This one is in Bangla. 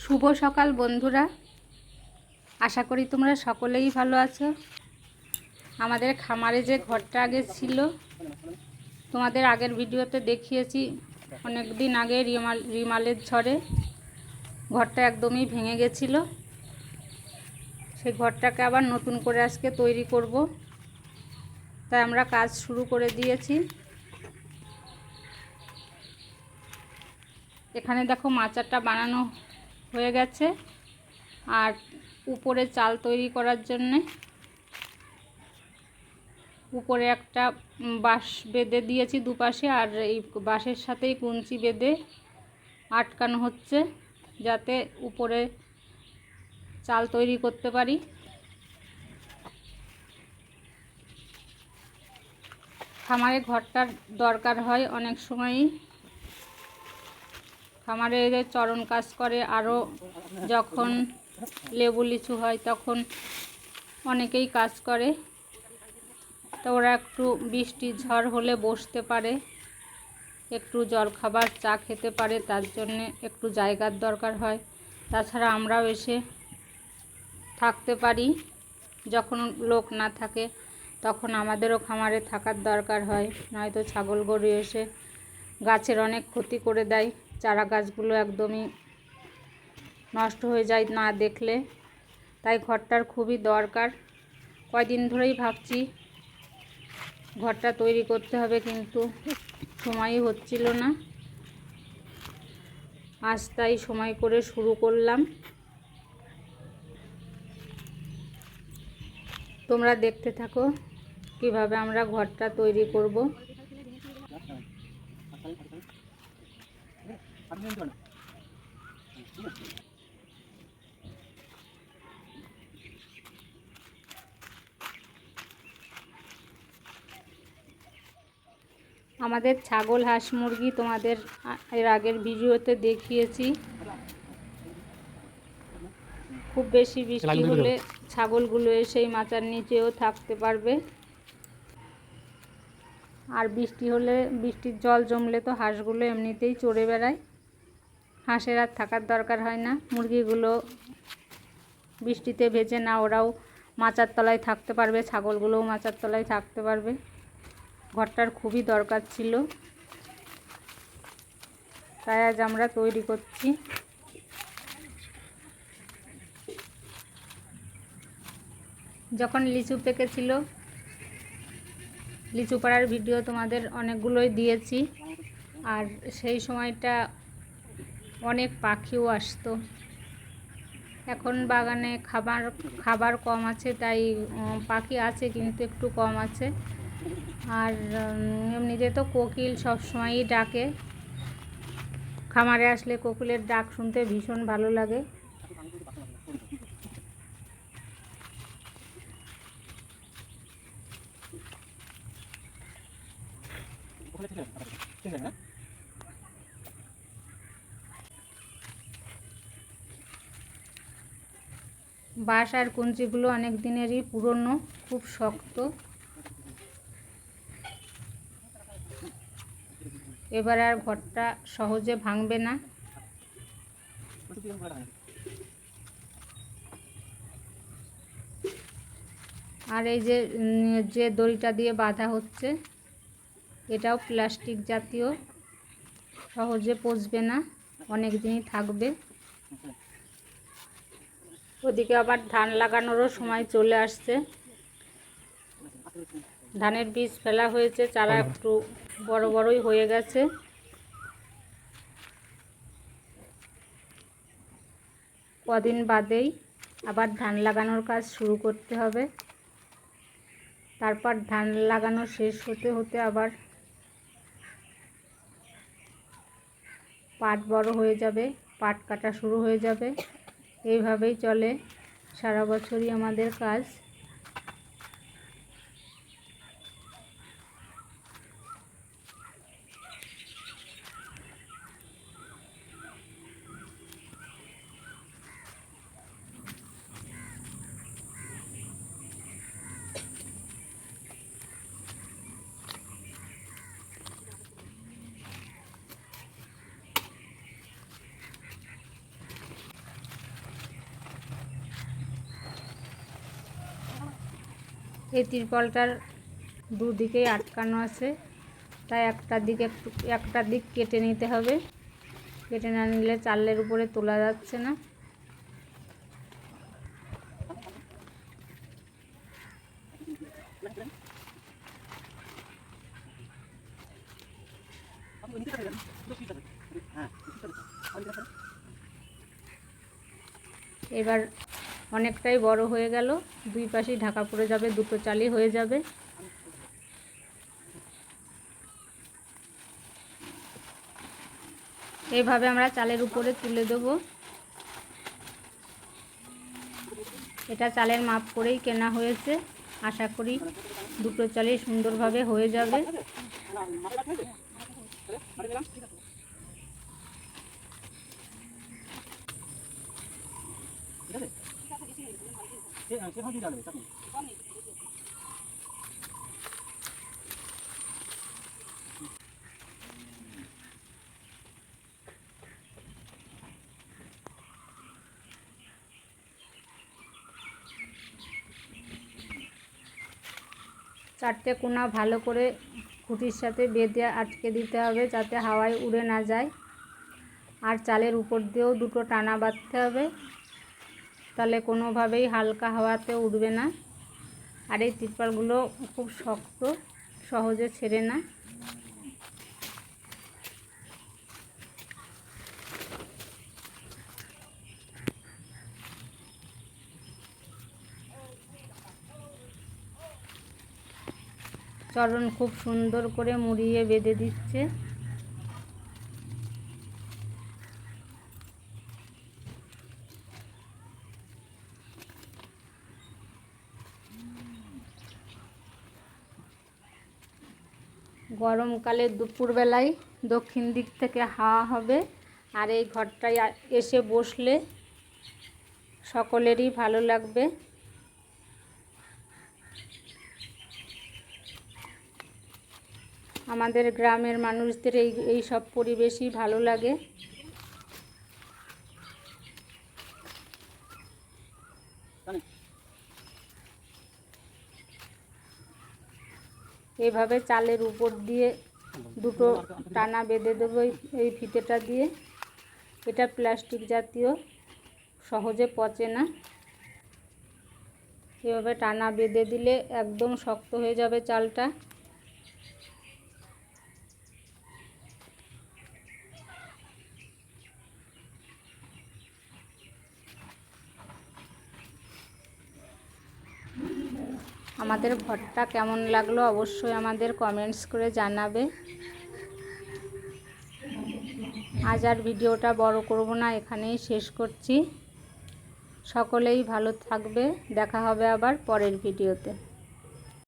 শুভ সকাল বন্ধুরা, আশা করি তোমরা সকলেই ভালো আছো। আমাদের খামারে যে ঘরটা আগে ছিল, তোমাদের আগের ভিডিওতে দেখিয়েছি, অনেক দিন আগে রিমালের ঝড়ে ঘরটা একদমই ভেঙে গেছিল। সেই ঘরটাকে আবার নতুন করে আজকে তৈরি করব, তাই আমরা কাজ শুরু করে দিয়েছি। এখানে দেখো মাচারটা বানানো হয়ে গেছে, আর উপরে চাল তৈরি করার জন্যে উপরে একটা বাঁশ বেঁধে দিয়েছি দুপাশে, আর এই বাঁশের সাথেই কুঞ্চি বেঁধে আটকানো হচ্ছে যাতে উপরে চাল তৈরি করতে পারি। খামারে ঘরটার দরকার হয় অনেক সময়ই। খামারে চরণ কাজ করে, আরও যখন লেবু লিচু হয় তখন অনেকেই কাজ করে, তো ওরা একটু বৃষ্টি ঝড় হলে বসতে পারে, একটু জলখাবার চা খেতে পারে, তার জন্যে একটু জায়গার দরকার হয়। তাছাড়া আমরাও এসে থাকতে পারি, যখন লোক না থাকে তখন আমাদেরও খামারে থাকার দরকার হয়, নয়তো ছাগল গরু এসে গাছের অনেক ক্ষতি করে দেয়, চারা গাছগুলো একদমই নষ্ট হয়ে যায় না দেখলে। তাই ঘরটার খুবই দরকার। কয়দিন ধরেই ভাবছি ঘরটা তৈরি করতে হবে, কিন্তু সময়ই হচ্ছিল না। আজ তাই সময় করে শুরু করলাম। তোমরা দেখতে থাকো কিভাবে আমরা ঘরটা তৈরি করব। আমাদের ছাগল হাঁস মুরগি তোমাদের এর আগের ভিডিওতে দেখিয়েছি। খুব বেশি বৃষ্টি হলে ছাগলগুলো এসে মাচার নিচেও থাকতে পারবে, আর বৃষ্টি হলে, বৃষ্টির জল জমলে তো হাঁসগুলো এমনিতেই চড়ে বেড়ায়, হাঁসের আর থাকার দরকার হয় না। মুরগিগুলো বৃষ্টিতে ভেজে না, ওরাও মাচার তলায় থাকতে পারবে, ছাগলগুলোও মাচার তলায় থাকতে পারবে। ঘরটার খুবই দরকার ছিল, তাই আজ আমরা তৈরি করছি। যখন লিচু পেকেছিল, লিচু পাড়ার ভিডিও তোমাদের অনেকগুলোই দিয়েছি, আর সেই সময়টা অনেক পাখিও আসতো। এখন বাগানে খাবার কম আছে, তাই পাখি আছে কিন্তু একটু কম আছে। আর এমনিতে তো কোকিল সবসময়ই ডাকে, খামারে আসলে কোকিলের ডাক শুনতে ভীষণ ভালো লাগে। বাঁশ আর কঞ্চিগুলো অনেক দিনেরই পুরনো, খুব শক্ত। এবার আর ঘরটা সহজে ভাঙবে না। আর এই যে দড়িটা দিয়ে বাঁধা হচ্ছে, এটাও প্লাস্টিক জাতীয়, সহজে পচবে না, অনেক দিনই থাকবে। ওদিকে আবার ধান লাগানোরও সময় চলে আসছে। ধানের বীজ ফেলা হয়েছে, চারা একটু বড় বড়ই হয়ে গেছে। কদিন বাদেই আবার ধান লাগানোর কাজ শুরু করতে হবে। তারপর ধান লাগানো শেষ হতে হতে আবার পাট বড় হয়ে যাবে, পাট কাটা শুরু হয়ে যাবে। এইভাবেই চলে সারা বছরই আমাদের কাজ। এই তিরপলটার দুদিকেই আটকানো আছে, তাই একটা দিক কেটে নিতে হবে। কেটে না নিলে চালের উপরে তোলা যাচ্ছে না। এবার অনেকটাই বড় হয়ে গেল, দুই পাশেই ঢাকা পড়ে যাবে, দুটো চালই হয়ে যাবে। এইভাবে আমরা চালের উপরে তুলে দেব। এটা চালের মাপ করেই কেনা হয়েছে, আশা করি দুটো চালই সুন্দরভাবে হয়ে যাবে। চারটে কোনা ভালো করে খুঁটির সাথে বেঁধে আটকে দিতে হবে, যাতে হাওয়ায় উড়ে না যায়। আর চালের উপর দিয়েও দুটো টানা বাঁধতে হবে, তাহলে কোনোভাবেই হালকা হাওয়াতে উঠবে না। আর এই তিরপলগুলো খুব শক্ত, সহজে ছেড়ে না। চরণ খুব সুন্দর করে মুড়িয়ে বেঁধে দিচ্ছে। গরমকালে দুপুরবেলায় দক্ষিণ দিক থেকে হাওয়া হবে, আর এই ঘরটায় এসে বসলে সকলেরই ভালো লাগবে। আমাদের গ্রামের মানুষদের এই সব পরিবেশই ভালো লাগে। এভাবে চালের উপর দিয়ে দুটো টানা বেঁধে দেবো এই ফিতেটা দিয়ে। এটা প্লাস্টিক জাতীয়, সহজে পচে না। এভাবে টানা বেঁধে দিলে একদম শক্ত হয়ে যাবে চালটা। আমাদের ঘরটা কেমন লাগলো অবশ্যই আমাদের কমেন্টস করে জানাবে। আজ আর ভিডিওটা বড় করব না, এখানেই শেষ করছি। সকলেই ভালো থাকবে, দেখা হবে আবার পরের ভিডিওতে।